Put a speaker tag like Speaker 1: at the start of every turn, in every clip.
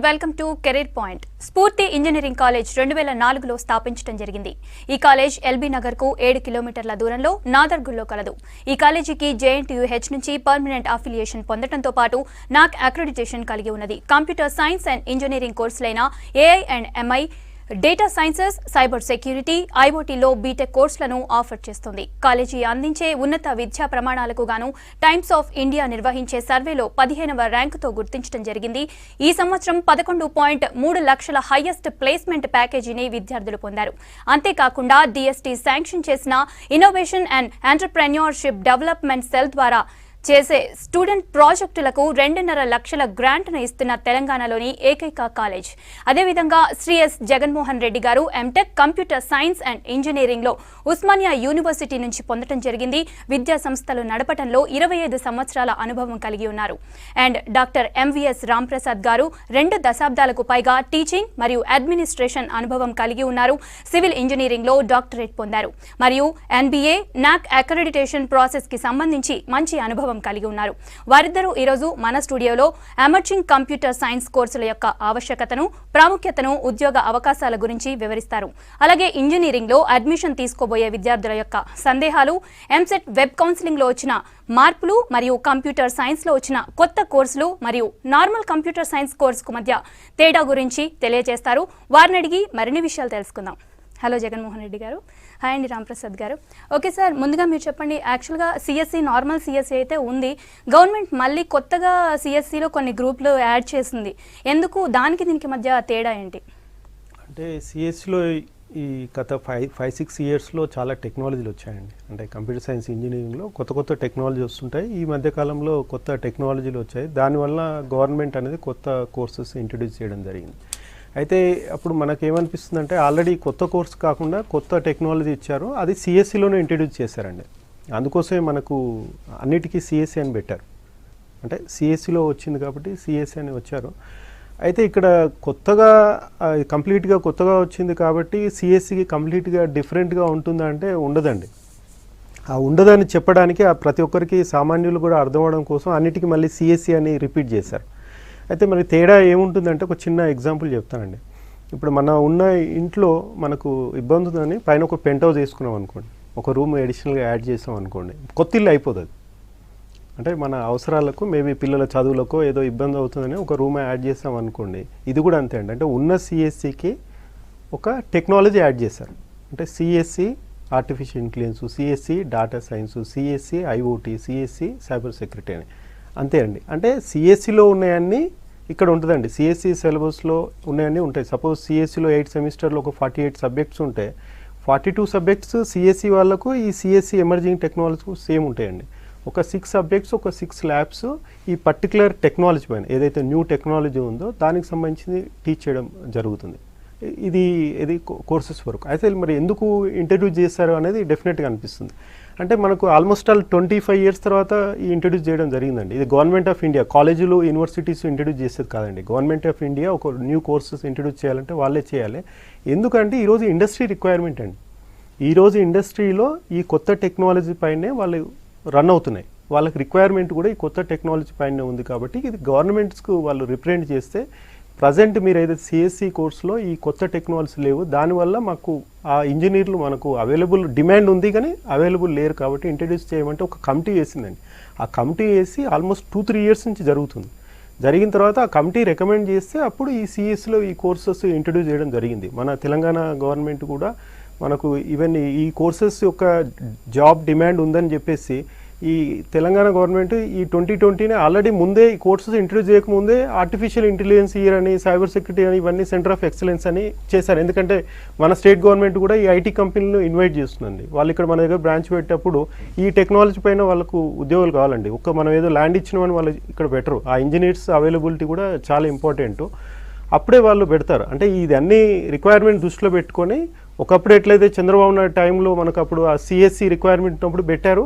Speaker 1: Welcome to career point. స్ఫూర్తి engineering college 2004లో స్థాపించడం జరిగింది. ఈ కాలేజ్ ఎల్బీ నగర్ కు 7 కిలోమీటర్ల దూరంలో నాదర్గుల్లో కలదు. ఈ కాలేజీకి JNTUH నుంచి పర్మనెంట్ అఫిలియేషన్ పొందడంతో పాటు నాక్ అక్రెడిటేషన్ కలిగి ఉన్నది. కంప్యూటర్ సైన్స్ అండ్ ఇంజనీరింగ్ కోర్సులైన AI and MI, data sciences, cyber security, IoTలో బీటెక్ కోర్సులను ఆఫర్ చేస్తుంది. కాలేజీ అందించే ఉన్నత విద్యా ప్రమాణాలకు గాను టైమ్స్ ఆఫ్ ఇండియా నిర్వహించే సర్వేలో 15వ ర్యాంకుతో గుర్తించడం జరిగింది. ఈ సంవత్సరం 11.3 లక్షల హైయెస్ట్ ప్లేస్మెంట్ ప్యాకేజీని విద్యార్థులు పొందారు. అంతేకాకుండా DST శాంక్షన్ చేసిన innovation and entrepreneurship development cell ద్వారా చేసే స్టూడెంట్ ప్రాజెక్టులకు 2.5 లక్షల గ్రాంట్ను ఇస్తున్న తెలంగాణలోని ఏకైక కాలేజ్. అదేవిధంగా శ్రీ ఎస్ జగన్మోహన్ రెడ్డి గారు MTech కంప్యూటర్ సైన్స్ అండ్ ఇంజనీరింగ్లో ఉస్మానియా యూనివర్సిటీ నుంచి పొందడం జరిగింది. విద్యా సంస్థలు నడపడంలో 25 సంవత్సరాల అనుభవం కలిగి ఉన్నారు. అండ్ డాక్టర్ MVS రాంప్రసాద్ గారు 2 దశాబ్దాలకు పైగా టీచింగ్ మరియు అడ్మినిస్ట్రేషన్ అనుభవం కలిగి ఉన్నారు. సివిల్ ఇంజనీరింగ్లో డాక్టరేట్ పొందారు మరియు NBA, నాక్ అక్రెడిటేషన్ ప్రాసెస్ కి సంబంధించి మంచి అనుభవం కలిగి ఉన్నారు. వారిద్దరూ ఈరోజు మన స్టూడియోలో ఎమర్జింగ్ కంప్యూటర్ సైన్స్ కోర్సుల యొక్క ఆవశ్యకతను, ప్రాముఖ్యతను, ఉద్యోగ అవకాశాల గురించి వివరిస్తారు. అలాగే ఇంజనీరింగ్ లో అడ్మిషన్ తీసుకోబోయే విద్యార్థుల యొక్క సందేహాలు, ఎంసెట్ వెబ్ కౌన్సిలింగ్ లో వచ్చిన మార్పులు మరియు కంప్యూటర్ సైన్స్ లో వచ్చిన కొత్త కోర్సులు మరియు నార్మల్ కంప్యూటర్ సైన్స్ కోర్సుకు మధ్య తేడా గురించి తెలియజేస్తారు. వారిని అడిగి మరిన్ని విషయాలు తెలుసుకుందాం. హలో జగన్మోహన్ రెడ్డి గారు. హాయ్ అండి రాంప్రసాద్ గారు. ఓకే సార్, ముందుగా మీరు చెప్పండి, యాక్చువల్గా CSE నార్మల్ CSE అయితే ఉంది, గవర్నమెంట్ మళ్ళీ కొత్తగా CSEలో కొన్ని గ్రూప్లు యాడ్ చేసింది. ఎందుకు, దానికి దీనికి మధ్య తేడా ఏంటి?
Speaker 2: అంటే CSEలో ఈ గత 5-6 ఇయర్స్లో చాలా టెక్నాలజీలు వచ్చాయండి. అంటే కంప్యూటర్ సైన్స్ ఇంజనీరింగ్లో కొత్త టెక్నాలజీ వస్తుంటాయి. ఈ మధ్యకాలంలో కొత్త టెక్నాలజీలు వచ్చాయి. దానివల్ల గవర్నమెంట్ అనేది కొత్త కోర్సెస్ ఇంట్రడ్యూస్ చేయడం జరిగింది. అయితే అప్పుడు మనకేమనిపిస్తుంది అంటే ఆల్రెడీ కొత్త కోర్స్ కాకుండా కొత్త టెక్నాలజీ ఇచ్చారు, అది CSEలోనే ఇంట్రడ్యూస్ చేశారండి. అందుకోసమే మనకు అన్నిటికీ CSE అని పెట్టారు. అంటే CSEలో వచ్చింది కాబట్టి CSE అని వచ్చారు. అయితే ఇక్కడ కొత్తగా కంప్లీట్గా కొత్తగా వచ్చింది కాబట్టి CSEకి కంప్లీట్గా డిఫరెంట్గా ఉంటుందా అంటే ఉండదండి. ఆ ఉండదని చెప్పడానికి ప్రతి ఒక్కరికి సామాన్యులు కూడా అర్థం అవడం కోసం అన్నిటికీ మళ్ళీ CSE అని రిపీట్ చేశారు. అయితే మరి తేడా ఏముంటుందంటే ఒక చిన్న ఎగ్జాంపుల్ చెప్తానండి. ఇప్పుడు మన ఉన్న ఇంట్లో మనకు ఇబ్బంది ఉందని పైన ఒక పెంట్ హౌస్ వేసుకున్నాం అనుకోండి, ఒక రూమ్ అడిషనల్గా యాడ్ చేసాం అనుకోండి, కొత్త ఇల్లు అయిపోతుంది. అంటే మన అవసరాలకు మేబీ పిల్లల చదువులకు ఏదో ఇబ్బంది అవుతుందని ఒక రూమ్ యాడ్ చేసాం అనుకోండి. ఇది కూడా అంతే అండి. అంటే ఉన్న CSEకి ఒక టెక్నాలజీ యాడ్ చేశారు. అంటే CSE artificial intelligence, CSE data science, CSE IoT, CSE cyber security అని, అంతే అండి. అంటే CSEలో ఉన్నాయన్నీ ఇక్కడ ఉంటుందండి. CSE సిలబస్లో ఉన్నాయన్నీ ఉంటాయి. సపోజ్ CSEలో 8 సెమిస్టర్లో ఒక 48 సబ్జెక్ట్స్ ఉంటే 42 సబ్జెక్ట్స్ CSE వాళ్ళకు ఈ CSE ఎమర్జింగ్ టెక్నాలజీ సేమ్ ఉంటాయండి. ఒక 6 సబ్జెక్ట్స్, ఒక 6 ల్యాబ్స్ ఈ పర్టికులర్ టెక్నాలజీ పైన ఏదైతే న్యూ టెక్నాలజీ ఉందో దానికి సంబంధించి టీచ్ చేయడం జరుగుతుంది. ఇది కోర్సెస్ వరకు. అయితే మరి ఎందుకు ఇంట్రడ్యూస్ చేశారు అనేది డెఫినెట్గా అనిపిస్తుంది. అంటే మనకు ఆల్మోస్ట్ 25 ఇయర్స్ తర్వాత ఈ ఇంట్రడ్యూస్ చేయడం జరిగిందండి. ఇది గవర్నమెంట్ ఆఫ్ ఇండియా, కాలేజీలు యూనివర్సిటీస్ ఇంట్రడ్యూస్ చేసేది కాదండి. గవర్నమెంట్ ఆఫ్ ఇండియా ఒక న్యూ కోర్సెస్ ఇంట్రడ్యూస్ చేయాలంటే వాళ్ళే చేయాలి. ఎందుకంటే ఈరోజు ఇండస్ట్రీ రిక్వైర్మెంట్ అండి. ఈరోజు ఇండస్ట్రీలో ఈ కొత్త టెక్నాలజీ పైనే వాళ్ళు రన్ అవుతున్నాయి. వాళ్ళకి రిక్వైర్మెంట్ కూడా ఈ కొత్త టెక్నాలజీ పైనే ఉంది. కాబట్టి ఇది గవర్నమెంట్స్కు వాళ్ళు రిప్రజెంట్ చేస్తే ప్రజెంట్ మీరు ఏదైతే CSE కోర్సులో ఈ కొత్త టెక్నాలజీ లేవు, దానివల్ల మాకు ఆ ఇంజనీర్లు మనకు అవైలబుల్ డిమాండ్ ఉంది కానీ అవైలబుల్ లేరు కాబట్టి ఇంట్రడ్యూస్ చేయమంటే ఒక కమిటీ వేసిందండి. ఆ కమిటీ వేసి ఆల్మోస్ట్ 2-3 ఇయర్స్ నుంచి జరుగుతుంది. జరిగిన తర్వాత ఆ కమిటీ రికమెండ్ చేస్తే అప్పుడు ఈ CSEలో ఈ కోర్సెస్ ఇంట్రడ్యూస్ చేయడం జరిగింది. మన తెలంగాణ గవర్నమెంట్ కూడా మనకు ఈవెన్ ఈ కోర్సెస్ యొక్క జాబ్ డిమాండ్ ఉందని చెప్పేసి ఈ తెలంగాణ గవర్నమెంట్ ఈ 2020ని ఆల్రెడీ ముందే ఈ కోర్సెస్ ఇంట్రడ్యూస్ చేయకముందే ఆర్టిఫిషియల్ ఇంటెలిజెన్స్ ఇయర్ అని, సైబర్ సెక్యూరిటీ అని, ఇవన్నీ సెంటర్ ఆఫ్ ఎక్సలెన్స్ అని చేశారు. ఎందుకంటే మన స్టేట్ గవర్నమెంట్ కూడా ఈ IT కంపెనీలను ఇన్వైట్ చేస్తుందండి. వాళ్ళు ఇక్కడ మన దగ్గర బ్రాంచ్ పెట్టేటప్పుడు ఈ టెక్నాలజీ పైన వాళ్ళకు ఉద్యోగాలు కావాలండి. మనం ఏదో ల్యాండ్ ఇచ్చినామని వాళ్ళు ఇక్కడ పెట్టరు. ఆ ఇంజనీర్స్ అవైలబిలిటీ కూడా చాలా ఇంపార్టెంట్. అప్పుడే వాళ్ళు పెడతారు. అంటే ఇది అన్ని రిక్వైర్మెంట్ దృష్టిలో పెట్టుకొని ఒకప్పుడు ఎట్లయితే చంద్రబాబు నాయుడు టైంలో మనకు అప్పుడు ఆ CSE రిక్వైర్మెంట్ ఉన్నప్పుడు పెట్టారు,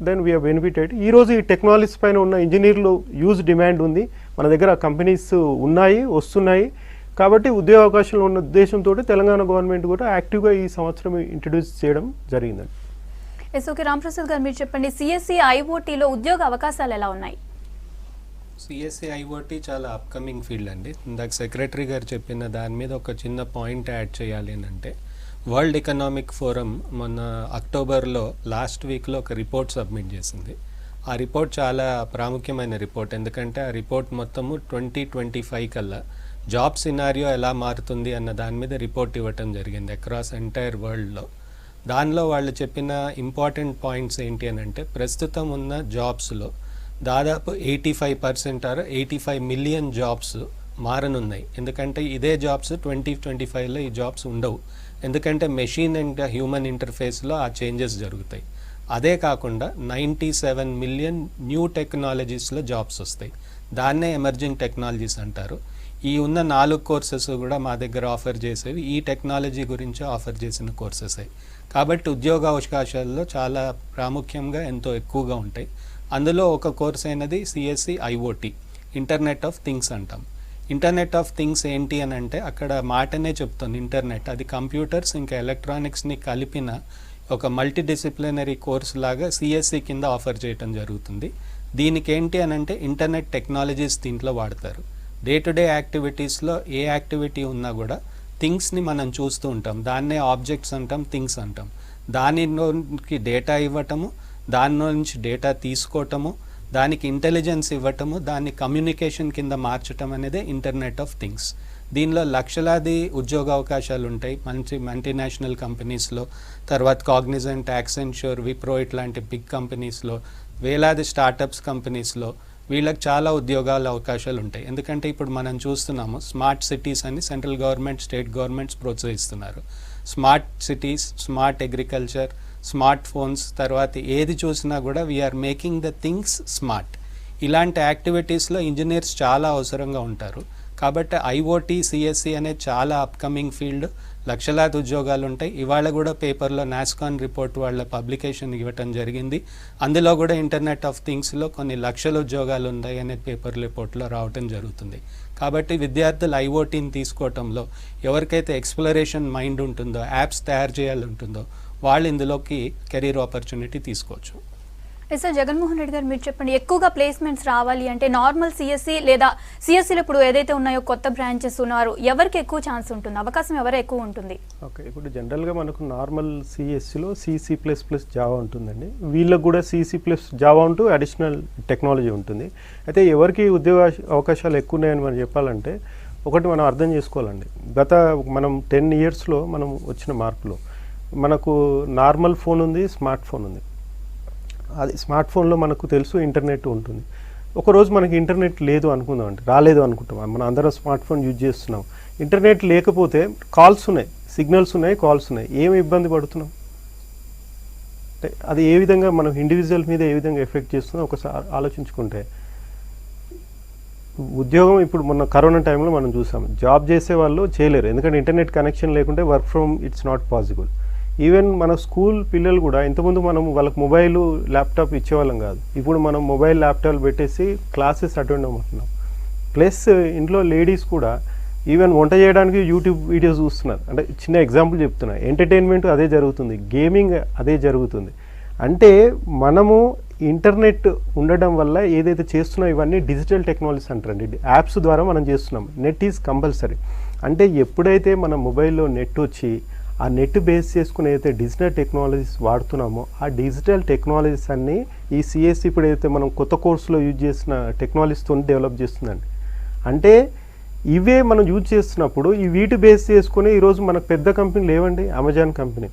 Speaker 2: దెన్ వీఆర్ బెనిఫిటెడ్. ఈరోజు ఈ టెక్నాలజీస్ పైన ఉన్న ఇంజనీర్లు యూజ్ డిమాండ్ ఉంది, మన దగ్గర కంపెనీస్ ఉన్నాయి, వస్తున్నాయి. కాబట్టి ఉద్యోగ అవకాశాలు ఉన్న ఉద్దేశంతో తెలంగాణ గవర్నమెంట్ కూడా యాక్టివ్గా ఈ సంవత్సరం ఇంట్రడ్యూస్ చేయడం జరిగిందండి.
Speaker 1: ఓకే రాంప్రసాద్ గారు, మీరు చెప్పండి, CSE IoTలో ఉద్యోగ అవకాశాలు ఎలా ఉన్నాయి?
Speaker 3: సిఎస్సి ఐఓటీ చాలా అప్కమింగ్ ఫీల్డ్ అండి. ఇందాక సెక్రటరీ గారు చెప్పిన దాని మీద ఒక చిన్న పాయింట్ యాడ్ చేయాలి అని అంటే, వరల్డ్ ఎకనామిక్ ఫోరం మొన్న అక్టోబర్లో లాస్ట్ వీక్లో ఒక రిపోర్ట్ సబ్మిట్ చేసింది. ఆ రిపోర్ట్ చాలా ప్రాముఖ్యమైన రిపోర్ట్, ఎందుకంటే ఆ రిపోర్ట్ మొత్తము 2025 కల్లా జాబ్ సినారియో ఎలా మారుతుంది అన్న దాని మీద రిపోర్ట్ ఇవ్వటం జరిగింది అక్రాస్ ఎంటైర్ వరల్డ్లో. దానిలో వాళ్ళు చెప్పిన ఇంపార్టెంట్ పాయింట్స్ ఏంటి అని అంటే, ప్రస్తుతం ఉన్న జాబ్స్లో దాదాపు 85% ఆర్ 85 మిలియన్ జాబ్స్ మారనున్నాయి. ఎందుకంటే ఇదే జాబ్స్ 2025లో ఈ జాబ్స్ ఉండవు, ఎందుకంటే మెషిన్ అండ్ హ్యూమన్ ఇంటర్ఫేస్లో ఆ చేంజెస్ జరుగుతాయి. అదే కాకుండా 97 మిలియన్ న్యూ టెక్నాలజీస్లో జాబ్స్ వస్తాయి. దాన్నే ఎమర్జింగ్ టెక్నాలజీస్ అంటారు. ఈ ఉన్న 4 కోర్సెస్ కూడా మా దగ్గర ఆఫర్ చేసేవి ఈ టెక్నాలజీ గురించి ఆఫర్ చేసిన కోర్సెస్. కాబట్టి ఉద్యోగ అవకాశాల్లో చాలా ప్రాముఖ్యంగా ఎంతో ఎక్కువగా ఉంటాయి. అందులో ఒక కోర్స్ అయినది CSC IoT, internet of things అంటాం. ఇంటర్నెట్ ఆఫ్ థింగ్స్ ఏంటి అని అంటే, అక్కడ మాటనే చెప్తుంది ఇంటర్నెట్, అది కంప్యూటర్స్ ఇంకా ఎలక్ట్రానిక్స్ని కలిపిన ఒక మల్టీ డిసిప్లినరీ కోర్స్ లాగా సిఎస్సి కింద ఆఫర్ చేయటం జరుగుతుంది. దీనికి ఏంటి అని అంటే, ఇంటర్నెట్ టెక్నాలజీస్ దీంట్లో వాడతారు. డే టు డే యాక్టివిటీస్లో ఏ యాక్టివిటీ ఉన్నా కూడా థింగ్స్ని మనం చూస్తూ ఉంటాం, దాన్నే ఆబ్జెక్ట్స్ అంటాం, థింగ్స్ అంటాం. దానిలోకి డేటా ఇవ్వటము, దాని నుంచి డేటా తీసుకోవటము, దానికి ఇంటెలిజెన్స్ ఇవ్వటము, దాన్ని కమ్యూనికేషన్ కింద మార్చటం అనేది ఇంటర్నెట్ ఆఫ్ థింగ్స్. దీనిలో లక్షలాది ఉద్యోగ అవకాశాలు ఉంటాయి మంచి మల్టీనేషనల్ కంపెనీస్లో, తర్వాత కాగ్నిజెంట్, యాక్సెంచర్, విప్రో ఇట్లాంటి బిగ్ కంపెనీస్లో, వేలాది స్టార్టప్స్ కంపెనీస్లో వీళ్ళకి చాలా ఉద్యోగాల అవకాశాలు ఉంటాయి. ఎందుకంటే ఇప్పుడు మనం చూస్తున్నాము స్మార్ట్ సిటీస్ అని సెంట్రల్ గవర్నమెంట్, స్టేట్ గవర్నమెంట్స్ ప్రోత్సహిస్తున్నారు. Smart cities, smart agriculture, smart phones, తర్వాత ఏది చూసినా కూడా we are making the things smart. ఇలాంటి యాక్టివిటీస్లో ఇంజనీర్స్ చాలా అవసరంగా ఉంటారు. కాబట్టి ఐఓటీ, సిఎస్సి అనేది చాలా అప్కమింగ్ ఫీల్డ్, లక్షలాది ఉద్యోగాలు ఉంటాయి. ఇవాళ కూడా పేపర్లో నాస్కాన్ రిపోర్ట్ వాళ్ళ పబ్లికేషన్ ఇవ్వటం జరిగింది. అందులో కూడా ఇంటర్నెట్ ఆఫ్ థింగ్స్లో కొన్ని లక్షల ఉద్యోగాలు ఉన్నాయి అనే పేపర్ రిపోర్ట్లో రావటం జరుగుతుంది. కాబట్టి విద్యార్థులు ఐఓటీని తీసుకోవటంలో ఎవరికైతే ఎక్స్ప్లోరేషన్ మైండ్ ఉంటుందో, యాప్స్ తయారు చేయాలి ఉంటుందో, వాళ్ళు ఇందులోకి కెరీర్ ఆపర్చునిటీ తీసుకోవచ్చు.
Speaker 1: సార్, జగన్మోహన్ రెడ్డి గారు మీరు చెప్పండి, ఎక్కువగా ప్లేస్మెంట్స్ రావాలి అంటే నార్మల్ సిఎస్సి లేదా సిఎస్సిలో ఇప్పుడు ఏదైతే ఉన్నాయో కొత్త బ్రాంచెస్ ఉన్నారు, ఎవరికి ఎక్కువ ఛాన్స్ ఉంటుంది, అవకాశం ఎవరు ఎక్కువ ఉంటుంది?
Speaker 2: ఓకే, ఇప్పుడు జనరల్గా మనకు నార్మల్ సిఎస్సిలో C++ జావా ఉంటుందండి. వీళ్ళకి కూడా C++ జావా ఉంటూ అడిషనల్ టెక్నాలజీ ఉంటుంది. అయితే ఎవరికి ఉద్యోగ అవకాశాలు ఎక్కువ ఉన్నాయని మనం చెప్పాలంటే, ఒకటి మనం అర్థం చేసుకోవాలండి. గత మనం 10 ఇయర్స్లో మనం వచ్చిన మార్పులో మనకు నార్మల్ ఫోన్ ఉంది, స్మార్ట్ ఫోన్ ఉంది. అది స్మార్ట్ ఫోన్లో మనకు తెలుసు ఇంటర్నెట్ ఉంటుంది. ఒకరోజు మనకి ఇంటర్నెట్ లేదు అనుకుందాం, అంటే రాలేదు అనుకుంటాం, మనం అందరం స్మార్ట్ ఫోన్ యూజ్ చేస్తున్నాం. ఇంటర్నెట్ లేకపోతే కాల్స్ ఉన్నాయి, సిగ్నల్స్ ఉన్నాయి, కాల్స్ ఉన్నాయి, ఏమి ఇబ్బంది పడుతున్నాం అంటే అది ఏ విధంగా మనం ఇండివిజువల్ మీద ఏ విధంగా ఎఫెక్ట్ చేస్తుందో ఒకసారి ఆలోచించుకుంటే, ఉద్యోగం ఇప్పుడు మొన్న కరోనా టైంలో మనం చూసాం, జాబ్ చేసే వాళ్ళు చేయలేరు, ఎందుకంటే ఇంటర్నెట్ కనెక్షన్ లేకుంటే work from it's not possible. Even మన స్కూల్ పిల్లలు కూడా ఇంతకుముందు మనం వాళ్ళకి మొబైల్, ల్యాప్టాప్ ఇచ్చేవాళ్ళం కాదు. ఇప్పుడు మనం మొబైల్, ల్యాప్టాప్ పెట్టేసి క్లాసెస్ అటెండ్ అవ్వమంటున్నాం. ప్లస్ ఇంట్లో లేడీస్ కూడా ఈవెన్ వంట చేయడానికి యూట్యూబ్ వీడియోస్ చూస్తున్నారు. అంటే చిన్న ఎగ్జాంపుల్ చెప్తున్నా, ఎంటర్టైన్మెంట్ అదే జరుగుతుంది, గేమింగ్ అదే జరుగుతుంది. అంటే మనము ఇంటర్నెట్ ఉండడం వల్ల ఏదైతే చేస్తున్నాం ఇవన్నీ డిజిటల్ టెక్నాలజీస్ అంటారండి. యాప్స్ ద్వారా మనం చేస్తున్నాం. Net is compulsory. అంటే ఎప్పుడైతే మన మొబైల్లో నెట్ వచ్చి ఆ నెట్ బేస్ చేసుకుని ఏదైతే డిజిటల్ టెక్నాలజీస్ వాడుతున్నామో, ఆ డిజిటల్ టెక్నాలజీస్ అన్నీ ఈ సిఎస్సి ఇప్పుడు ఏదైతే మనం కొత్త కోర్సులో యూజ్ చేసిన టెక్నాలజీస్తో డెవలప్ చేస్తుందండి. అంటే ఇవే మనం యూజ్ చేస్తున్నప్పుడు ఈ వీటి బేస్ చేసుకుని ఈరోజు మనకు పెద్ద కంపెనీలు ఏవండి, అమెజాన్ కంపెనీ,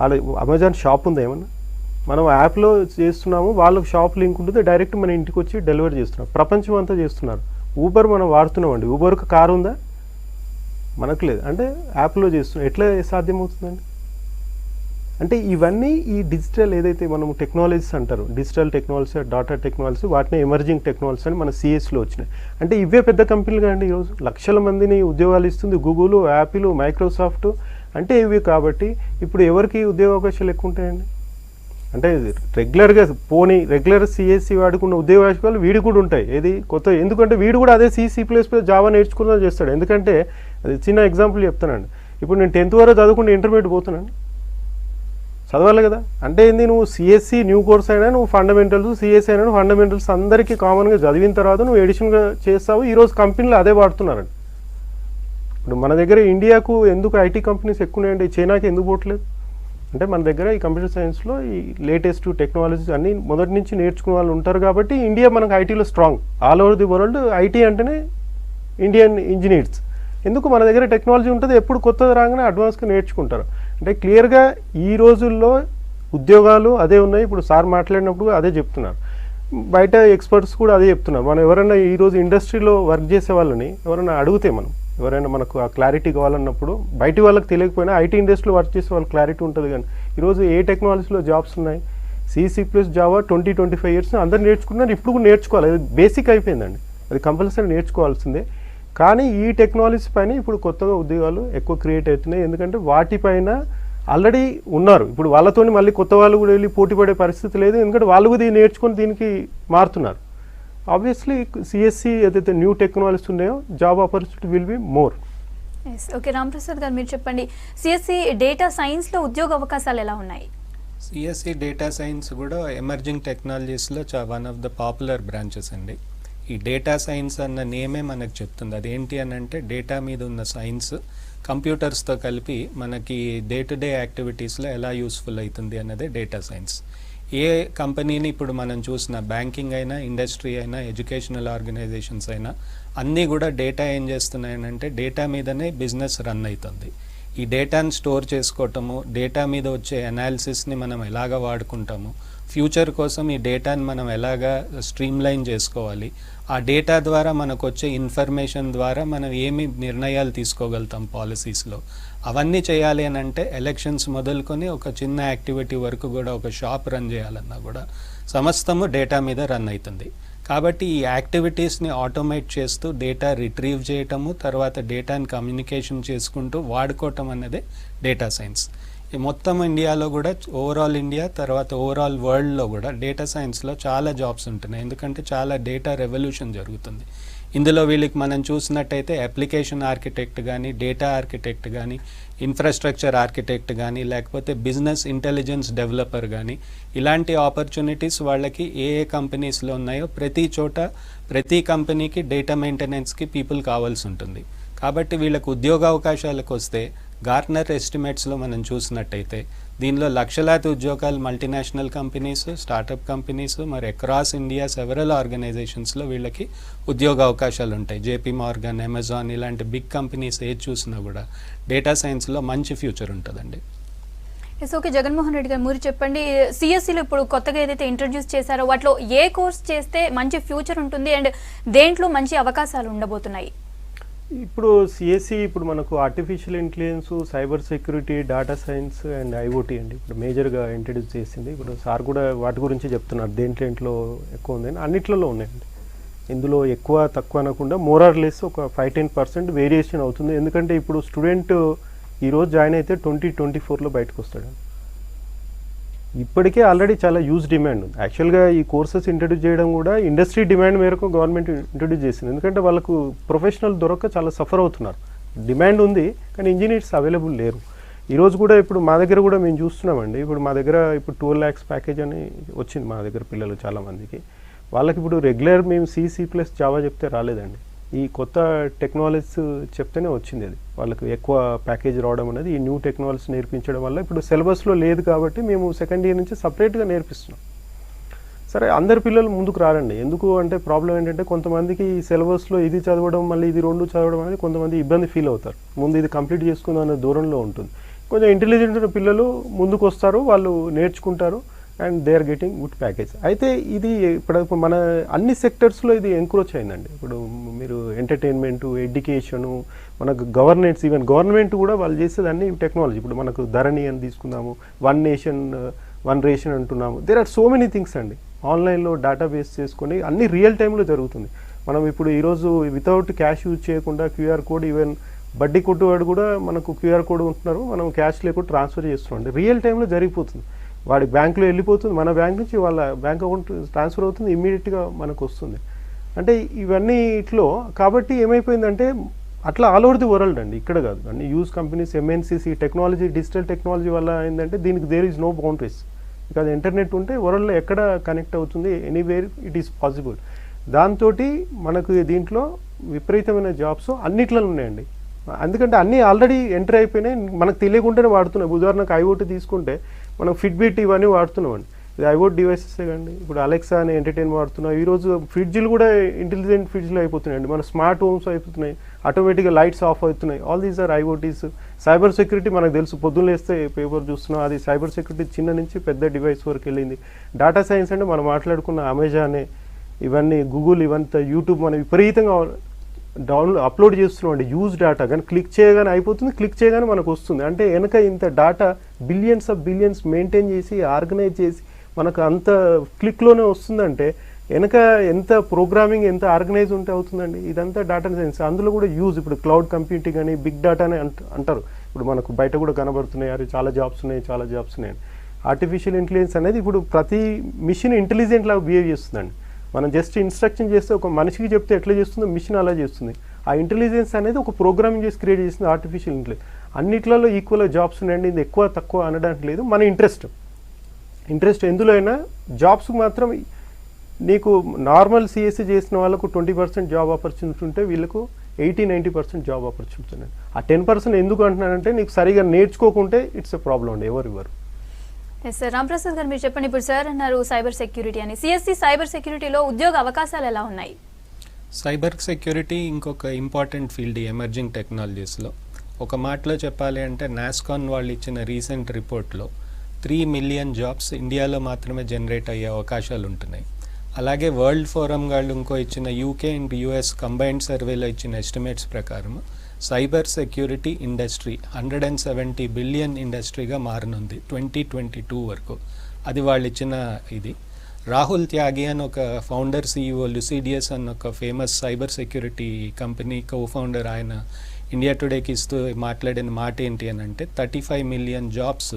Speaker 2: వాళ్ళ అమెజాన్ షాప్ ఉందా ఏమన్నా? మనం యాప్లో చేస్తున్నాము, వాళ్ళకి షాప్ లింక్ ఉంటుంది, డైరెక్ట్ మన ఇంటికి వచ్చి డెలివరీ చేస్తున్నాం. ప్రపంచం అంతా చేస్తున్నారు. ఊబర్ మనం వాడుతున్నామండి, ఊబర్కి కారు ఉందా? మనకు లేదు. అంటే యాప్లో చేస్తున్నాం. ఎట్లా సాధ్యమవుతుందండి? అంటే ఇవన్నీ ఈ డిజిటల్ ఏదైతే మనం టెక్నాలజీస్ అంటారు, డిజిటల్ టెక్నాలజీ, డాటా టెక్నాలజీ, వాటిని ఎమర్జింగ్ టెక్నాలజీస్ అని మన సిఎస్లో వచ్చినాయి. అంటే ఇవే పెద్ద కంపెనీలు అండి ఈరోజు లక్షల మందిని ఉద్యోగాలు ఇస్తుంది. గూగుల్, యాపిల్, మైక్రోసాఫ్ట్ అంటే ఇవి. కాబట్టి ఇప్పుడు ఎవరికి ఉద్యోగ అవకాశాలు ఎక్కువ ఉంటాయండి? అంటే రెగ్యులర్గా రెగ్యులర్ సిఎస్సి వాడుకున్న ఉద్యోగ అవకాశాలు వీడి కూడా ఉంటాయి. ఏది కొత్త, ఎందుకంటే వీడు కూడా అదే C++ జావా నేర్చుకున్నా చేస్తాడు. ఎందుకంటే అది చిన్న ఎగ్జాంపుల్ చెప్తానండి. ఇప్పుడు నేను 10th వరకు చదువుకుంటే ఇంటర్మీడియట్ పోతున్నాను. చదవాలి కదా. అంటే ఏంది, నువ్వు సిఎస్సి న్యూ కోర్స్ అయినా నువ్వు ఫండమెంటల్స్, సిఎస్సి అయినా ఫండమెంటల్స్ అందరికీ కామన్గా చదివిన తర్వాత నువ్వు ఎడిషన్గా చేస్తావు. ఈరోజు కంపెనీలు అదే వాడుతున్నారండి. ఇప్పుడు మన దగ్గర ఇండియాకు ఎందుకు ఐటీ కంపెనీస్ ఎక్కువ ఉన్నాయండి, చైనాకి ఎందుకు పోవట్లేదు అంటే మన దగ్గర ఈ కంప్యూటర్ సైన్స్లో ఈ లేటెస్ట్ టెక్నాలజీస్ అన్నీ మొదటి నుంచి నేర్చుకునే వాళ్ళు ఉంటారు కాబట్టి ఇండియా మనకు ఐటీలో strong. All over the world IT అంటేనే ఇండియన్ ఇంజనీర్స్. ఎందుకు మన దగ్గర టెక్నాలజీ ఉంటుంది, ఎప్పుడు కొత్తది రాగానే అడ్వాన్స్గా నేర్చుకుంటారు. అంటే క్లియర్గా ఈ రోజుల్లో ఉద్యోగాలు అదే ఉన్నాయి. ఇప్పుడు సార్ మాట్లాడినప్పుడు అదే చెప్తున్నారు, బయట ఎక్స్పర్ట్స్ కూడా అదే చెప్తున్నారు. మనం ఎవరైనా ఈరోజు ఇండస్ట్రీలో వర్క్ చేసే వాళ్ళని ఎవరైనా అడిగితే, మనం ఎవరైనా మనకు ఆ క్లారిటీ కావాలన్నప్పుడు బయట వాళ్ళకి తెలియకపోయినా ఐటీ ఇండస్ట్రీలో వర్క్ చేసే వాళ్ళకి క్లారిటీ ఉంటుంది. కానీ ఈరోజు ఏ టెక్నాలజీలో జాబ్స్ ఉన్నాయి, C++ జావా 20-25 ఇయర్స్ అందరు నేర్చుకున్నారు, ఇప్పుడు కూడా నేర్చుకోవాలి. అది బేసిక్ అయిపోయిందండి, అది కంపల్సరీ నేర్చుకోవాల్సిందే. కానీ ఈ టెక్నాలజీస్ పైన ఇప్పుడు కొత్తగా ఉద్యోగాలు ఎక్కువ క్రియేట్ అవుతున్నాయి. ఎందుకంటే వాటిపైన ఆల్రెడీ ఉన్నారు. ఇప్పుడు వాళ్ళతోని మళ్ళీ కొత్త వాళ్ళు కూడా వెళ్ళి పోటీ పడే పరిస్థితి లేదు. ఎందుకంటే వాళ్ళు కూడా దీన్ని నేర్చుకొని దీనికి మారుతున్నారు. ఆబ్వియస్లీ సిఎస్సి ఏదైతే న్యూ టెక్నాలజీస్ ఉన్నాయో job opportunity will be more.
Speaker 1: Okay, Ramprasad గారు మీరు చెప్పండి, సిఎస్సి డేటా సైన్స్లో ఉద్యోగ అవకాశాలు ఎలా ఉన్నాయి?
Speaker 3: సిఎస్సి డేటా సైన్స్ కూడా ఎమర్జింగ్ టెక్నాలజీస్లో one of the popular branches అండి. ఈ డేటా సైన్స్ అన్న నేమే మనకు చెప్తుంది. అదేంటి అని అంటే డేటా మీద ఉన్న సైన్స్ కంప్యూటర్స్తో కలిపి మనకి డే టు డే యాక్టివిటీస్లో ఎలా యూస్ఫుల్ అవుతుంది అన్నదే డేటా సైన్స్. ఏ కంపెనీని ఇప్పుడు మనం చూసిన బ్యాంకింగ్ అయినా, ఇండస్ట్రీ అయినా, ఎడ్యుకేషనల్ ఆర్గనైజేషన్స్ అయినా అన్నీ కూడా డేటా ఏం చేస్తున్నాయనంటే డేటా మీదనే బిజినెస్ రన్ అవుతుంది. ఈ డేటాను స్టోర్ చేసుకోవటము, డేటా మీద వచ్చే అనాలిసిస్ని మనం ఎలాగ వాడుకుంటాము, ఫ్యూచర్ కోసం ఈ డేటాని మనం ఎలాగా స్ట్రీమ్లైన్ చేసుకోవాలి, ఆ డేటా ద్వారా మనకు వచ్చే ఇన్ఫర్మేషన్ ద్వారా మనం ఏమి నిర్ణయాలు తీసుకోగలుగుతాం పాలసీస్లో, అవన్నీ చేయాలి అని అంటే ఎలక్షన్స్ మొదలుకొని ఒక చిన్న యాక్టివిటీ వరకు కూడా ఒక షాప్ రన్ చేయాలన్నా కూడా సమస్తము డేటా మీద రన్ అవుతుంది. కాబట్టి ఈ యాక్టివిటీస్ని ఆటోమేట్ చేస్తూ డేటా రిట్రీవ్ చేయటము, తర్వాత డేటాని కమ్యూనికేషన్ చేసుకుంటూ వాడుకోవటం అన్నదే డేటా సైన్స్. ఈ మొత్తం ఇండియాలో కూడా ఓవరాల్ ఇండియా తర్వాత ఓవరాల్ వరల్డ్లో కూడా డేటా సైన్స్లో చాలా జాబ్స్ ఉంటున్నాయి. ఎందుకంటే చాలా డేటా రెవల్యూషన్ జరుగుతుంది. ఇందులో వీళ్ళకి మనం చూసినట్టయితే అప్లికేషన్ ఆర్కిటెక్ట్ కానీ, డేటా ఆర్కిటెక్ట్ కానీ, ఇన్ఫ్రాస్ట్రక్చర్ ఆర్కిటెక్ట్ కానీ, లేకపోతే బిజినెస్ ఇంటెలిజెన్స్ డెవలపర్ కానీ, ఇలాంటి ఆపర్చునిటీస్ వాళ్ళకి ఏ ఏ కంపెనీస్లో ఉన్నాయో ప్రతి చోట ప్రతి కంపెనీకి డేటా మెయింటెనెన్స్కి పీపుల్ కావాల్సి ఉంటుంది. కాబట్టి వీళ్ళకు ఉద్యోగ అవకాశాలకు వస్తే గార్ట్నర్ ఎస్టిమేట్స్లో మనం చూసినట్టయితే దీనిలో లక్షలాది ఉద్యోగాలు మల్టీనేషనల్ కంపెనీస్, స్టార్టప్ కంపెనీస్, మరి అక్రాస్ ఇండియా సెవరల్ ఆర్గనైజేషన్స్లో వీళ్ళకి ఉద్యోగ అవకాశాలు ఉంటాయి. జేపీ మార్గన్, అమెజాన్ ఇలాంటి బిగ్ కంపెనీస్ ఏది చూసినా కూడా డేటా సైన్స్లో మంచి ఫ్యూచర్ ఉంటుందండి.
Speaker 1: ఎస్, ఓకే, జగన్మోహన్ రెడ్డి గారు మీరు చెప్పండి, సిఎస్సిలో ఇప్పుడు కొత్తగా ఏదైతే ఇంట్రడ్యూస్ చేశారో వాటిలో ఏ కోర్స్ చేస్తే మంచి ఫ్యూచర్ ఉంటుంది అండ్ దేంట్లో మంచి అవకాశాలు ఉండబోతున్నాయి?
Speaker 2: ఇప్పుడు సిఎస్సి ఇప్పుడు మనకు artificial intelligence, cyber security, data science and IoT అండి ఇప్పుడు మేజర్గా ఇంట్రడ్యూస్ చేసింది. ఇప్పుడు సార్ కూడా వాటి గురించి చెప్తున్నారు, దేంట్లో ఎక్కువ ఉందని. అన్నిట్లలో ఉన్నాయండి. ఇందులో ఎక్కువ తక్కువ అనకుండా మోర్ ఆర్ లెస్ ఒక 5-10% వేరియేషన్ అవుతుంది. ఎందుకంటే ఇప్పుడు స్టూడెంట్ ఈరోజు జాయిన్ అయితే 2024లో బయటకు వస్తాడు. ఇప్పటికే ఆల్రెడీ చాలా యూజ్ డిమాండ్ ఉంది. యాక్చువల్గా ఈ కోర్సెస్ ఇంట్రడ్యూస్ చేయడం కూడా ఇండస్ట్రీ డిమాండ్ మేరకు గవర్నమెంట్ ఇంట్రడ్యూస్ చేసింది. ఎందుకంటే వాళ్ళకు ప్రొఫెషనల్ దొరక్క చాలా సఫర్ అవుతున్నారు. డిమాండ్ ఉంది కానీ ఇంజనీర్స్ అవైలబుల్ లేరు. ఈరోజు కూడా ఇప్పుడు మా దగ్గర కూడా మేము చూస్తున్నామండి. ఇప్పుడు మా దగ్గర ఇప్పుడు 12 lakhs ప్యాకేజ్ అని వచ్చింది మా దగ్గర పిల్లలు చాలామందికి. వాళ్ళకి ఇప్పుడు రెగ్యులర్ మేము C++ జావా చెప్తే రాలేదండి. ఈ కొత్త టెక్నాలజీస్ చెప్తేనే వచ్చింది. అది వాళ్ళకి ఎక్కువ ప్యాకేజ్ రావడం అనేది ఈ న్యూ టెక్నాలజీస్ నేర్పించడం వల్ల ఇప్పుడు సిలబస్లో లేదు కాబట్టి మేము సెకండ్ ఇయర్ నుంచి సపరేట్గా నేర్పిస్తున్నాం. సరే, అందరి పిల్లలు ముందుకు రారండి. ఎందుకు అంటే ప్రాబ్లం ఏంటంటే కొంతమందికి ఈ సిలబస్లో ఇది చదవడం మళ్ళీ ఇది 2 చదవడం అనేది కొంతమంది ఇబ్బంది ఫీల్ అవుతారు. ముందు ఇది కంప్లీట్ చేసుకుందాం అనే దూరంలో ఉంటుంది. కొంచెం ఇంటెలిజెంట్ పిల్లలు ముందుకు వస్తారు, వాళ్ళు నేర్చుకుంటారు and they are getting good package. అయితే ఇది ఇప్పుడు మన అన్ని సెక్టర్స్లో ఇది ఎంక్రోచ్ అయిందండి. ఇప్పుడు మీరు ఎంటర్టైన్మెంటు, ఎడ్యుకేషను, మనకు గవర్నెన్స్, ఈవెన్ గవర్నమెంట్ కూడా వాళ్ళు చేసేది అన్ని టెక్నాలజీ. ఇప్పుడు మనకు ధరణి అని తీసుకుందాము, 1 నేషన్ 1 రేషన్ అంటున్నాము. There are so many things అండి. ఆన్లైన్లో డేటాబేస్ చేసుకొని అన్ని రియల్ టైంలో జరుగుతుంది. మనం ఇప్పుడు ఈరోజు వితౌట్ క్యాష్ యూజ్ చేయకుండా QR కోడ్, ఈవెన్ బడ్డీ కొట్టువాడు కూడా మనకు QR కోడ్ ఉంటున్నారు, మనం క్యాష్ లేకుండా ట్రాన్స్ఫర్ చేస్తున్నాం. రియల్ టైంలో జరిగిపోతుంది. వాడి బ్యాంకులో వెళ్ళిపోతుంది, మన బ్యాంక్ నుంచి వాళ్ళ బ్యాంక్ అకౌంట్ ట్రాన్స్ఫర్ అవుతుంది, ఇమ్మీడియట్గా మనకు వస్తుంది. అంటే ఇవన్నీ ఇట్లో కాబట్టి ఏమైపోయిందంటే అట్లా ఆల్ ఓవర్ ది వరల్డ్ అండి, ఇక్కడ కాదు అన్ని US companies MNCs technology digital technology వల్ల ఏంటంటే దీనికి there is no boundaries. Because internet ఉంటే వరల్డ్లో ఎక్కడ కనెక్ట్ అవుతుంది, ఎనీవేర్ ఇట్ ఈస్ పాసిబుల్. దాంతో మనకు దీంట్లో విపరీతమైన జాబ్స్ అన్నిట్లో ఉన్నాయండి. ఎందుకంటే అన్నీ ఆల్రెడీ ఎంటర్ అయిపోయినాయి, మనకు తెలియకుండానే వాడుతున్నాం. ఉదాహరణకు ఐఓటీ తీసుకుంటే మనం ఫిట్బిట్ ఇవన్నీ వాడుతున్నామండి, ఇది ఐఓటీ డివైసెసే కండి. ఇప్పుడు అలెక్సా అని ఎంటర్టైన్ వాడుతున్నాం. ఈరోజు ఫ్రిడ్జ్లు కూడా ఇంటెలిజెంట్ ఫ్రిడ్జ్లు అయిపోతున్నాయండి, మన స్మార్ట్ హోమ్స్ అయిపోతున్నాయి, ఆటోమేటిక్గా లైట్స్ ఆఫ్ అవుతున్నాయి. All these are IoTs. Cyber security మనకు తెలుసు, పొద్దున్న లేస్తే పేపర్ చూస్తున్నాం, అది సైబర్ సెక్యూరిటీ చిన్న నుంచి పెద్ద డివైస్ వరకు వెళ్ళింది. డేటా సైన్స్ అంటే మనం మాట్లాడుకున్న అమెజాన్ ఇవన్నీ, గూగుల్ ఇవంతా, యూట్యూబ్ మనం విపరీతంగా అప్లోడ్ చేస్తున్నాం అండి యూజ్ డేటా. కానీ క్లిక్ చేయగానే అయిపోతుంది, క్లిక్ చేయగానే మనకు వస్తుంది. అంటే వెనక ఇంత data billions of billions maintain చేసి ఆర్గనైజ్ చేసి మనకు అంత క్లిక్లోనే వస్తుందంటే వెనక ఎంత ప్రోగ్రామింగ్ ఎంత ఆర్గనైజ్ ఉంటే అవుతుందండి. ఇదంతా డేటా సైన్స్. అందులో కూడా యూజ్, ఇప్పుడు క్లౌడ్ కంప్యూటింగ్ అని బిగ్ డేటా అని అంటారు. ఇప్పుడు మనకు బయట కూడా కనబడుతున్నాయి, అది చాలా జాబ్స్ ఉన్నాయి. ఆర్టిఫిషియల్ ఇంటెలిజెన్స్ అనేది ఇప్పుడు ప్రతి మిషన్ ఇంటెలిజెంట్ లాగా బిహేవ్ చేస్తుందండి. మనం జస్ట్ ఇన్స్ట్రక్షన్ చేస్తే, ఒక మనిషికి చెప్తే ఎట్లా చేస్తుందో మిషన్ అలా చేస్తుంది. ఆ ఇంటెలిజెన్స్ అనేది ఒక ప్రోగ్రామింగ్ చేసి క్రియేట్ చేస్తుంది ఆర్టిఫిషియల్ ఇంటెలిజెన్స్. అన్నిట్లలో ఈక్వల్గా జాబ్స్ ఉన్నాయండి, ఇది ఎక్కువ తక్కువ అనడానికి లేదు. మన ఇంట్రెస్ట్ ఎందులో అయినా జాబ్స్కి మాత్రం నీకు నార్మల్ సిఎస్సి చేసిన వాళ్ళకు 20% జాబ్ ఆపర్చునిటీ ఉంటే వీళ్ళకు 80-90% జాబ్ ఆపర్చునిటీ ఉన్నాయి. ఆ 10% ఎందుకు అంటున్నానంటే నీకు సరిగా నేర్చుకోకుంటే ఇట్స్ ఎ ప్రాబ్లం అండి, ఎవరు.
Speaker 1: ఎస్ సార్, రాంప్రసాద్ గారు మీరు చెప్పండి. ఇప్పుడు సార్ అన్నారు సైబర్ సెక్యూరిటీ అని, సిఎస్సి సైబర్ సెక్యూరిటీలో ఉద్యోగ అవకాశాలు ఎలా ఉన్నాయి?
Speaker 3: సైబర్ సెక్యూరిటీ ఇంకొక ఇంపార్టెంట్ ఫీల్డ్ ఎమర్జింగ్ టెక్నాలజీస్లో. ఒక మాటలో చెప్పాలి అంటే నాస్కాన్ వాళ్ళు ఇచ్చిన రీసెంట్ రిపోర్ట్లో 3 మిలియన్ జాబ్స్ ఇండియాలో మాత్రమే జనరేట్ అయ్యే అవకాశాలు ఉంటున్నాయి. అలాగే వరల్డ్ ఫోరం వాళ్ళు ఇంకో ఇచ్చిన యూకే అండ్ యుఎస్ కంబైన్డ్ సర్వేలో ఇచ్చిన ఎస్టిమేట్స్ ప్రకారం సైబర్ సెక్యూరిటీ ఇండస్ట్రీ 170 బిలియన్ ఇండస్ట్రీగా మారనుంది 2022 వరకు. అది వాళ్ళు ఇచ్చిన ఇది. రాహుల్ త్యాగి అని ఒక ఫౌండర్ CEO లుసిడియస్ అన్న ఒక famous cyber security company co-founder, ఆయన ఇండియా టుడేకి ఇస్తూ మాట్లాడిన మాట ఏంటి అని అంటే 35 million jobs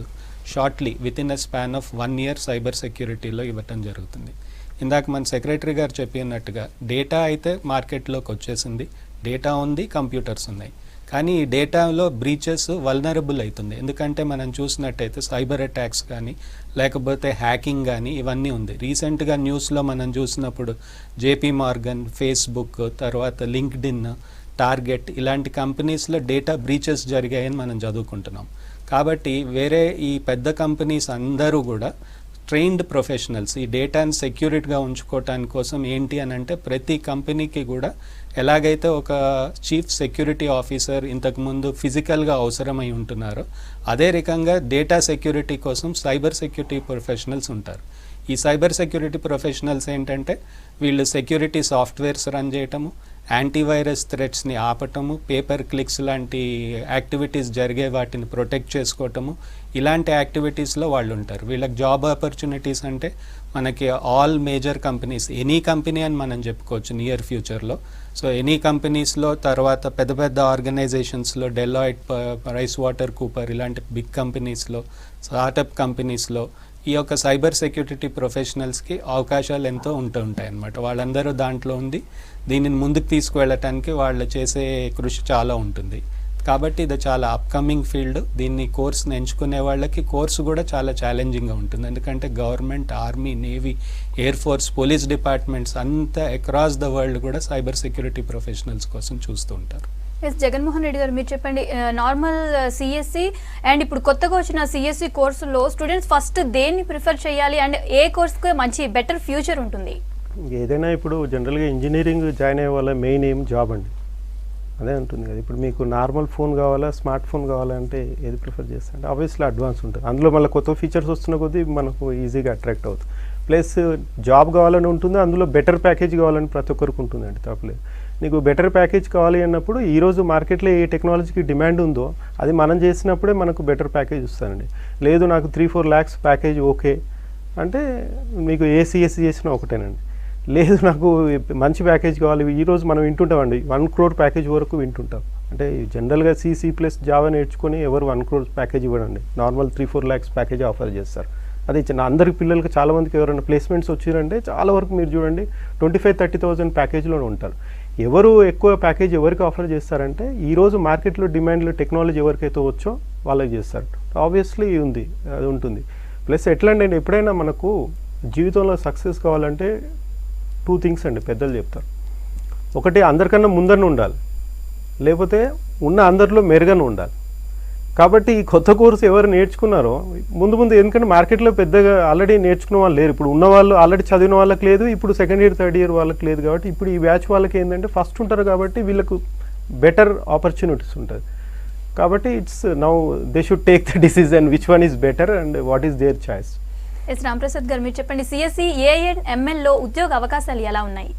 Speaker 3: shortly with in a span of 1 year cyber సెక్యూరిటీలో ఇవ్వటం జరుగుతుంది. ఇందాక మన సెక్రటరీ గారు చెప్పినట్టుగా డేటా అయితే మార్కెట్లోకి వచ్చేసింది, డేటా ఉంది, కంప్యూటర్స్ ఉన్నాయి. కానీ ఈ డేటాలో బ్రీచెస్ వల్నరబుల్ అవుతుంది. ఎందుకంటే మనం చూసినట్టయితే సైబర్ అటాక్స్ కానీ లేకపోతే హ్యాకింగ్ కానీ ఇవన్నీ ఉంది. రీసెంట్గా న్యూస్లో మనం చూసినప్పుడు జేపీ మార్గన్, ఫేస్బుక్, తర్వాత లింక్డ్ఇన్, టార్గెట్ ఇలాంటి కంపెనీస్లో డేటా బ్రీచెస్ జరిగాయని మనం చదువుకుంటున్నాం. కాబట్టి వేరే ఈ పెద్ద కంపెనీస్ అందరూ కూడా ట్రైన్డ్ ప్రొఫెషనల్స్ ఈ డేటాను సెక్యూరిటీగా ఉంచుకోవటానికి కోసం ఏంటి అని అంటే ప్రతి కంపెనీకి కూడా ఎలాగైతే ఒక చీఫ్ సెక్యూరిటీ ఆఫీసర్ ఇంతకుముందు ఫిజికల్గా అవసరమై ఉంటున్నారో అదే రకంగా డేటా సెక్యూరిటీ కోసం సైబర్ సెక్యూరిటీ ప్రొఫెషనల్స్ ఉంటారు. ఈ సైబర్ సెక్యూరిటీ ప్రొఫెషనల్స్ ఏంటంటే వీళ్ళు సెక్యూరిటీ సాఫ్ట్వేర్స్ రన్ చేయటము, యాంటీవైరస్ థ్రెట్స్ని ఆపటము, పేపర్ క్లిక్స్ లాంటి యాక్టివిటీస్ జరిగే వాటిని ప్రొటెక్ట్ చేసుకోవటము, ఇలాంటి యాక్టివిటీస్లో వాళ్ళు ఉంటారు. వీళ్ళకి జాబ్ ఆపర్చునిటీస్ అంటే మనకి all major companies, any company అని మనం చెప్పుకోవచ్చు నియర్ ఫ్యూచర్లో. సో ఎనీ కంపెనీస్లో, తర్వాత పెద్ద పెద్ద ఆర్గనైజేషన్స్లో, డెలాయిట్, ప్రైస్ వాటర్ కూపర్ ఇలాంటి బిగ్ కంపెనీస్లో, స్టార్టప్ కంపెనీస్లో ఈ యొక్క సైబర్ సెక్యూరిటీ ప్రొఫెషనల్స్కి అవకాశాలు ఎంతో ఉంటాయి అన్నమాట. వాళ్ళందరూ దాంట్లో ఉంది. దీనిని ముందుకు తీసుకువెళ్ళటానికి వాళ్ళు చేసే కృషి చాలా ఉంటుంది. కాబట్టి ఇది చాలా అప్కమింగ్ ఫీల్డ్. దీన్ని కోర్స్ని ఎంచుకునే వాళ్ళకి కోర్సు కూడా చాలా ఛాలెంజింగ్గా ఉంటుంది. ఎందుకంటే government, army, navy, air force, police departments అంతా అక్రాస్ ద వరల్డ్ కూడా సైబర్ సెక్యూరిటీ ప్రొఫెషనల్స్ కోసం చూస్తూ ఉంటారు.
Speaker 1: ఎస్ జగన్మోహన్ రెడ్డి గారు మీరు చెప్పండి, నార్మల్ సిఎస్సి అండ్ ఇప్పుడు కొత్తగా వచ్చిన సిఎస్సి కోర్సులో స్టూడెంట్స్ ఫస్ట్ దేన్ని ప్రిఫర్ చేయాలి అండ్ ఏ కోర్స్కి మంచి బెటర్ ఫ్యూచర్ ఉంటుంది?
Speaker 2: ఏదైనా ఇప్పుడు జనరల్గా ఇంజనీరింగ్ జాయిన్ అయ్యే వాళ్ళ మెయిన్ ఏం జాబ్ అండి, అదే ఉంటుంది కదా. ఇప్పుడు మీకు నార్మల్ ఫోన్ కావాలా, స్మార్ట్ ఫోన్ కావాలంటే ఏది ప్రిఫర్ చేస్తారంటే ఆబ్వియస్లీ అడ్వాన్స్ ఉంటుంది. అందులో మళ్ళీ కొత్త ఫీచర్స్ వస్తున్న కొద్దీ మనకు ఈజీగా అట్రాక్ట్ అవుతుంది. ప్లస్ జాబ్ కావాలని ఉంటుంది, అందులో బెటర్ ప్యాకేజ్ కావాలని ప్రతి ఒక్కరికి ఉంటుందండి, తప్పలేదు. నీకు బెటర్ ప్యాకేజ్ కావాలి అన్నప్పుడు ఈరోజు మార్కెట్లో ఏ టెక్నాలజీకి డిమాండ్ ఉందో అది మనం చేసినప్పుడే మనకు బెటర్ ప్యాకేజ్ వస్తుందండి. లేదు నాకు 3-4 lakhs ప్యాకేజ్ ఓకే అంటే మీకు ఏ సిఎస్సి చేసినా ఒకటేనండి. లేదు నాకు మంచి ప్యాకేజ్ కావాలి, ఈరోజు మనం వింటుంటామండి 1 crore ప్యాకేజ్ వరకు వింటుంటాం. అంటే జనరల్గా C++ జావా నేర్చుకొని ఎవరు 1 crore ప్యాకేజ్ ఇవ్వడండి, నార్మల్ 3-4 lakhs ప్యాకేజ్ ఆఫర్ చేస్తారు. అది అందరికి పిల్లలకి చాలామందికి ఎవరైనా ప్లేస్మెంట్స్ వచ్చారంటే చాలా వరకు మీరు చూడండి 25-30 thousand ప్యాకేజ్లోనే ఉంటారు. ఎవరు ఎక్కువ ప్యాకేజ్ ఎవరికి ఆఫర్ చేస్తారంటే ఈరోజు మార్కెట్లో డిమాండ్లో టెక్నాలజీ ఎవరికైతే వచ్చో వాళ్ళకి చేస్తారు. ఆబ్వియస్లీ ఉంది, అది ఉంటుంది. ప్లస్ ఎట్లా అంటే ఎప్పుడైనా మనకు జీవితంలో సక్సెస్ కావాలంటే 2 థింగ్స్ అండి పెద్దలు చెప్తారు. ఒకటి అందరికన్నా ముందరనే ఉండాలి, లేకపోతే ఉన్న అందరిలో మెరుగనే ఉండాలి. కాబట్టి ఈ కొత్త కోర్సు ఎవరు నేర్చుకున్నారో ముందు ఎందుకంటే మార్కెట్లో పెద్దగా ఆల్రెడీ నేర్చుకున్న వాళ్ళు లేరు. ఇప్పుడు ఉన్న వాళ్ళు ఆల్రెడీ చదివిన వాళ్ళకి లేదు, ఇప్పుడు సెకండ్ ఇయర్ థర్డ్ ఇయర్ వాళ్ళకి లేదు. కాబట్టి ఇప్పుడు ఈ బ్యాచ్ వాళ్ళకి ఏంటంటే ఫస్ట్ ఉంటారు కాబట్టి వీళ్ళకు బెటర్ ఆపర్చునిటీస్ ఉంటుంది. కాబట్టి it's now they should take the decision which one is better and what is their choice.
Speaker 1: Yes Ramprasad garu, మీరు చెప్పండి, సిఎస్సి ఏఎన్ఎంఎల్లో ఉద్యోగ అవకాశాలు ఎలా ఉన్నాయి?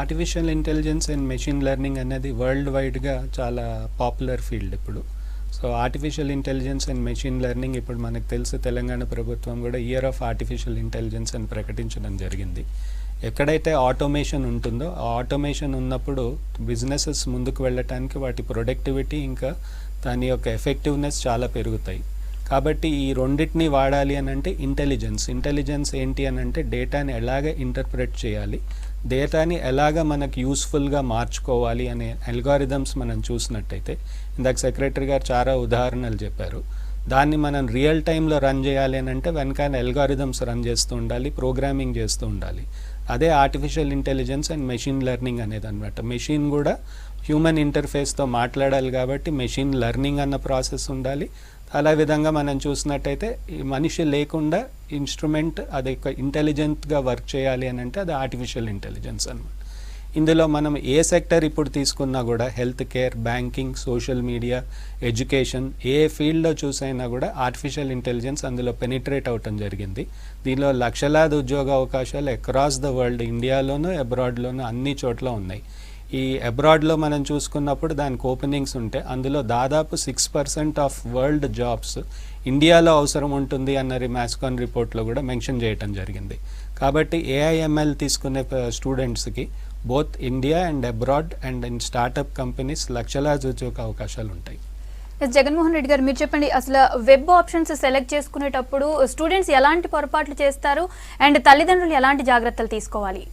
Speaker 3: Artificial intelligence and machine learning అనేది వరల్డ్ వైడ్గా చాలా పాపులర్ ఫీల్డ్ ఇప్పుడు. So artificial intelligence and machine learning ఇప్పుడు మనకు తెలుసు తెలంగాణ ప్రభుత్వం కూడా ఇయర్ ఆఫ్ ఆర్టిఫిషియల్ ఇంటెలిజెన్స్ అని ప్రకటించడం జరిగింది. ఎక్కడైతే ఆటోమేషన్ ఉంటుందో ఆ ఆటోమేషన్ ఉన్నప్పుడు బిజినెసెస్ ముందుకు వెళ్ళటానికి వాటి ప్రొడక్టివిటీ ఇంకా దాని యొక్క ఎఫెక్టివ్నెస్ చాలా పెరుగుతాయి. కాబట్టి ఈ రెండింటిని వాడాలి అని అంటే ఇంటెలిజెన్స్ ఏంటి అని అంటే డేటాని ఎలాగ ఇంటర్ప్రెట్ చేయాలి, డేటాని ఎలాగ మనకు యూస్ఫుల్గా మార్చుకోవాలి అనే అల్గారిథమ్స్ మనం చూసినట్టయితే ఇందాక సెక్రటరీ గారు చాలా ఉదాహరణలు చెప్పారు. దాన్ని మనం రియల్ టైంలో రన్ చేయాలి అని అంటే వెనకాల అల్గారిథమ్స్ రన్ చేస్తూ ఉండాలి, ప్రోగ్రామింగ్ చేస్తూ ఉండాలి. అదే artificial intelligence and machine learning అనేది అనమాట. మెషిన్ కూడా హ్యూమన్ ఇంటర్ఫేస్తో మాట్లాడాలి కాబట్టి మెషిన్ లెర్నింగ్ అన్న ప్రాసెస్ ఉండాలి. అలా విధంగా మనం చూసినట్టయితే మనిషి లేకుండా ఇన్స్ట్రుమెంట్ అది ఇంటెలిజెంట్గా వర్క్ చేయాలి అని అంటే అది ఆర్టిఫిషియల్ ఇంటెలిజెన్స్ అనమాట. ఇందులో మనం ఏ సెక్టర్ ఇప్పుడు తీసుకున్నా కూడా health care, banking, social media, education, ఏ ఫీల్డ్లో చూసైనా కూడా ఆర్టిఫిషియల్ ఇంటెలిజెన్స్ అందులో పెనిట్రేట్ అవటం జరిగింది. దీనిలో లక్షలాది ఉద్యోగ అవకాశాలు అక్రాస్ ద వరల్డ్, ఇండియాలోనూ అబ్రాడ్లోనూ అన్ని చోట్ల ఉన్నాయి. ఈ అబ్రాడ్లో మనం చూసుకున్నప్పుడు దానికి ఓపెనింగ్స్ ఉంటే అందులో దాదాపు 6% ఆఫ్ వరల్డ్ జాబ్స్ ఇండియాలో అవసరం ఉంటుంది అన్నది మ్యాస్కాన్ రిపోర్ట్లో కూడా మెన్షన్ చేయటం జరిగింది. కాబట్టి ఏఐఎంఎల్ తీసుకునే స్టూడెంట్స్కి both India and abroad and in startup companies లక్షలాది ఉద్యోగ అవకాశాలు ఉంటాయి.
Speaker 1: జగన్మోహన్ రెడ్డి గారు, మీరు చెప్పండి, అసలు వెబ్ ఆప్షన్స్ సెలెక్ట్ చేసుకునేటప్పుడు స్టూడెంట్స్ ఎలాంటి పొరపాట్లు చేస్తారు అండ్ తల్లిదండ్రులు ఎలాంటి జాగ్రత్తలు తీసుకోవాలి?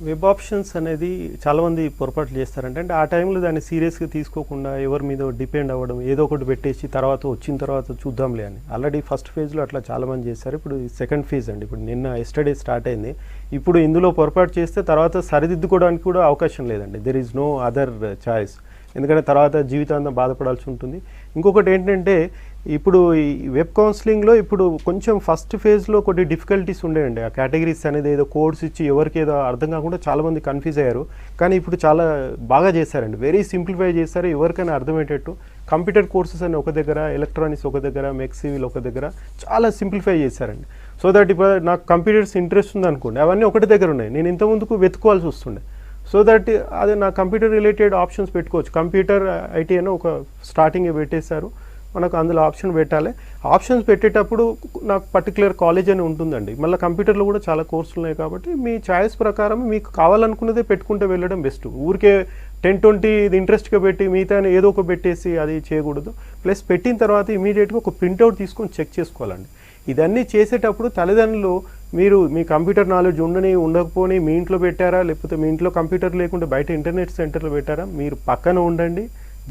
Speaker 2: వెబ్ ఆప్షన్స్ అనేది చాలామంది పొరపాట్లు చేస్తారంటే ఆ టైంలో దాన్ని సీరియస్గా తీసుకోకుండా ఎవరి మీద డిపెండ్ అవ్వడం, ఏదో ఒకటి పెట్టేసి వచ్చిన తర్వాత చూద్దాంలే అని. ఆల్రెడీ ఫస్ట్ ఫేజ్లో అట్లా చాలామంది చేస్తారు. ఇప్పుడు సెకండ్ ఫేజ్ అండి, ఇప్పుడు నిన్న ఎస్టర్డే స్టార్ట్ అయింది. ఇప్పుడు ఇందులో పొరపాటు చేస్తే తర్వాత సరిదిద్దుకోవడానికి కూడా అవకాశం లేదండి. There is no other choice. ఎందుకంటే తర్వాత జీవితాంతం బాధపడాల్సి ఉంటుంది. ఇంకొకటి ఏంటంటే ఇప్పుడు ఈ వెబ్ కౌన్సిలింగ్లో ఇప్పుడు కొంచెం ఫస్ట్ ఫేజ్లో కొన్ని డిఫికల్టీస్ ఉండేయండి. ఆ కేటగిరీస్ అనేది ఏదో కోడ్స్ ఇచ్చి ఎవరికి ఏదో అర్థం కాకుండా చాలామంది కన్ఫ్యూజ్ అయ్యారు. కానీ ఇప్పుడు చాలా బాగా చేశారండి, వెరీ సింప్లిఫై చేశారు, ఎవరికైనా అర్థమయ్యేటట్టు. కంప్యూటర్ కోర్సెస్ అని ఒక దగ్గర, ఎలక్ట్రానిక్స్ ఒక దగ్గర, మెక్ సివిల్ ఒక దగ్గర చాలా సింప్లిఫై చేశారండి. సో దట్ ఇప్పుడు నాకు కంప్యూటర్స్ ఇంట్రెస్ట్ ఉందనుకోండి, అవన్నీ ఒకటి దగ్గర ఉన్నాయి, నేను ఇంతకుముందుకు వెతుక్కోవాల్సి వస్తుండే. సో దట్ అది నా కంప్యూటర్ రిలేటెడ్ ఆప్షన్స్ పెట్టుకోవచ్చు. కంప్యూటర్ ఐటీ అని ఒక స్టార్టింగ్ పెట్టేశారు, మనకు అందులో ఆప్షన్ పెట్టాలి. ఆప్షన్స్ పెట్టేటప్పుడు నాకు పర్టికులర్ కాలేజ్ అని ఉంటుందండి. మళ్ళీ కంప్యూటర్లో కూడా చాలా కోర్సులు ఉన్నాయి. కాబట్టి మీ చాయిస్ ప్రకారం మీకు కావాలనుకున్నదే పెట్టుకుంటే వెళ్ళడం బెస్ట్. ఊరికే 10-20 ఇది ఇంట్రెస్ట్గా పెట్టి మిగతా ఏదో ఒక పెట్టేసి అది చేయకూడదు. ప్లస్ పెట్టిన తర్వాత ఇమీడియట్గా ఒక ప్రింట్అవుట్ తీసుకొని చెక్ చేసుకోవాలండి. ఇదన్నీ చేసేటప్పుడు తల్లిదండ్రులు మీరు మీ కంప్యూటర్ నాలెడ్జ్ ఉండకపోని మీ ఇంట్లో పెట్టారా, లేకపోతే మీ ఇంట్లో కంప్యూటర్ లేకుండా బయట ఇంటర్నెట్ సెంటర్లో పెట్టారా, మీరు పక్కన ఉండండి,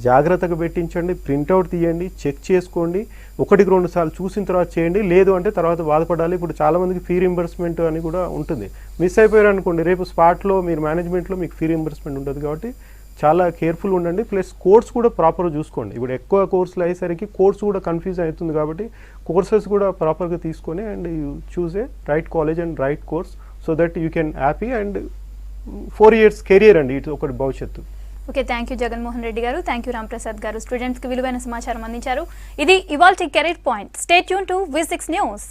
Speaker 2: జాగ్రత్తగా పెట్టించండి, ప్రింట్అవుట్ తీయండి, చెక్ చేసుకోండి, 1-2 సార్లు చూసిన తర్వాత చేయండి. లేదు అంటే తర్వాత బాధపడాలి. ఇప్పుడు చాలామందికి ఫీ రింబర్స్మెంట్ అని కూడా ఉంటుంది. మిస్ అయిపోయారు అనుకోండి, రేపు స్పాట్లో మీరు మేనేజ్మెంట్లో మీకు ఫీ రింబర్స్మెంట్ ఉంటుంది. కాబట్టి చాలా కేర్ఫుల్ ఉండండి. ప్లస్ కోర్స్ కూడా ప్రాపర్గా చూసుకోండి. ఇప్పుడు ఎక్కువ కోర్సులు అయ్యేసరికి కోర్స్ కూడా కన్ఫ్యూజ్ అవుతుంది. కాబట్టి కోర్సెస్ కూడా ప్రాపర్గా తీసుకొని and you choose A right college and right course so that you can happy and 4 years career అండి, ఇటు ఒకటి భవిష్యత్తు.
Speaker 1: Okay, thank you Jaganmohan Reddy గారు, థ్యాంక్ యూ రాంప్రసాద్ గారు. స్టూడెంట్స్కి విలువైన సమాచారం అందించారు. ఇది ఇవాల్టి career point. Stay tune to V6 news.